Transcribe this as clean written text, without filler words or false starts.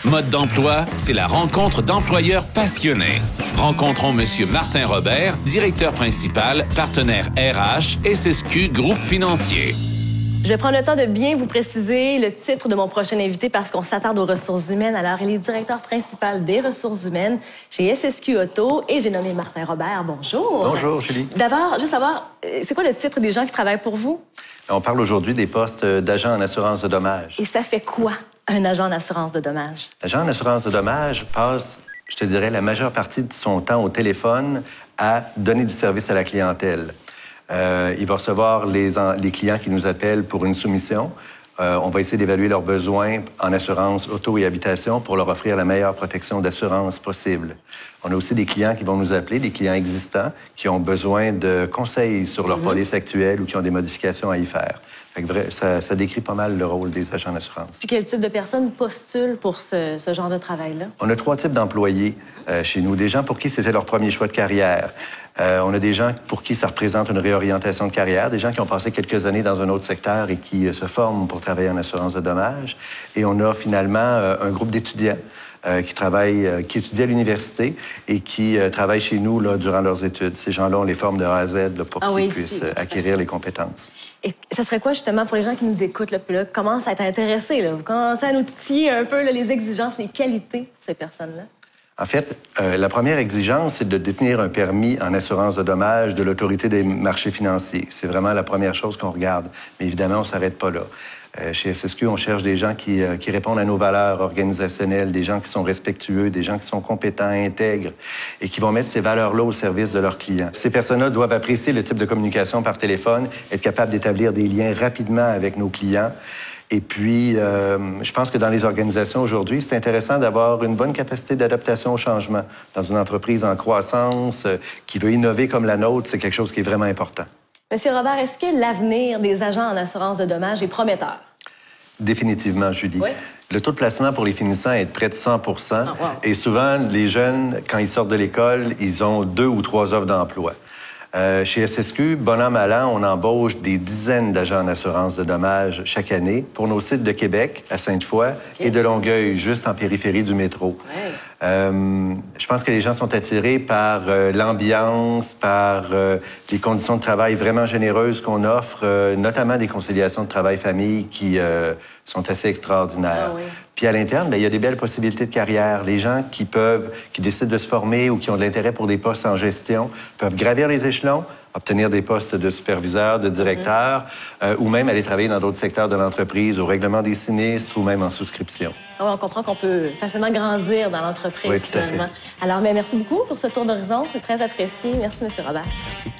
Mode d'emploi, c'est la rencontre d'employeurs passionnés. Rencontrons Monsieur Martin Robert, directeur principal, partenaire RH, SSQ Groupe Financier. Je vais prendre le temps de bien vous préciser le titre de mon prochain invité parce qu'on s'attarde aux ressources humaines. Alors, il est directeur principal des ressources humaines chez SSQ Auto et j'ai nommé Martin Robert. Bonjour. Bonjour, Julie. D'abord, juste savoir, c'est quoi le titre des gens qui travaillent pour vous? On parle aujourd'hui des postes d'agent en assurance de dommages. Et ça fait quoi, un agent en assurance de dommages? L'agent en assurance de dommages passe, je te dirais, la majeure partie de son temps au téléphone à donner du service à la clientèle. Il va recevoir les clients qui nous appellent pour une soumission. On va essayer d'évaluer leurs besoins en assurance auto et habitation pour leur offrir la meilleure protection d'assurance possible. On a aussi des clients qui vont nous appeler, des clients existants, qui ont besoin de conseils sur leur police actuelle ou qui ont des modifications à y faire. Fait que ça décrit pas mal le rôle des agents d'assurance. Puis quel type de personnes postulent pour ce genre de travail-là? On a 3 types d'employés chez nous. Des gens pour qui c'était leur premier choix de carrière. On a des gens pour qui ça représente une réorientation de carrière, des gens qui ont passé quelques années dans un autre secteur et qui se forment pour travailler en assurance de dommages. Et on a finalement un groupe d'étudiants qui étudient à l'université et qui travaillent chez nous là, durant leurs études. Ces gens-là, on les forme de A à Z là, pour qu'ils puissent acquérir les compétences. Et ça serait quoi, justement, pour les gens qui nous écoutent, là, puis là, commencent à être intéressés, là, vous commencez à nous titiller un peu là, les exigences, les qualités pour ces personnes-là? En fait, la première exigence, c'est de détenir un permis en assurance de dommages de l'Autorité des marchés financiers. C'est vraiment la première chose qu'on regarde. Mais évidemment, on ne s'arrête pas là. Chez SSQ, on cherche des gens qui répondent à nos valeurs organisationnelles, des gens qui sont respectueux, des gens qui sont compétents, intègres et qui vont mettre ces valeurs-là au service de leurs clients. Ces personnes-là doivent apprécier le type de communication par téléphone, être capables d'établir des liens rapidement avec nos clients. Et puis, je pense que dans les organisations aujourd'hui, c'est intéressant d'avoir une bonne capacité d'adaptation au changement. Dans une entreprise en croissance qui veut innover comme la nôtre, c'est quelque chose qui est vraiment important. Monsieur Robert, est-ce que l'avenir des agents en assurance de dommages est prometteur? Définitivement, Julie. Oui. Le taux de placement pour les finissants est de près de 100 wow. Et souvent, les jeunes, quand ils sortent de l'école, ils ont 2 ou 3 offres d'emploi. Chez SSQ, bon an, mal an, on embauche des dizaines d'agents en assurance de dommages chaque année pour nos sites de Québec, à Sainte-Foy, et de Longueuil, juste en périphérie du métro. Je pense que les gens sont attirés par l'ambiance, par les conditions de travail vraiment généreuses qu'on offre, notamment des conciliations de travail-famille qui sont assez extraordinaires. Puis à l'interne, il y a des belles possibilités de carrière. Les gens qui décident de se former ou qui ont de l'intérêt pour des postes en gestion peuvent gravir les échelons, obtenir des postes de superviseur, de directeur, ou même aller travailler dans d'autres secteurs de l'entreprise, au règlement des sinistres ou même en souscription. On comprend qu'on peut facilement grandir dans l'entreprise, oui, tout à fait. Alors, merci beaucoup pour ce tour d'horizon. C'est très apprécié. Merci, M. Robert. Merci.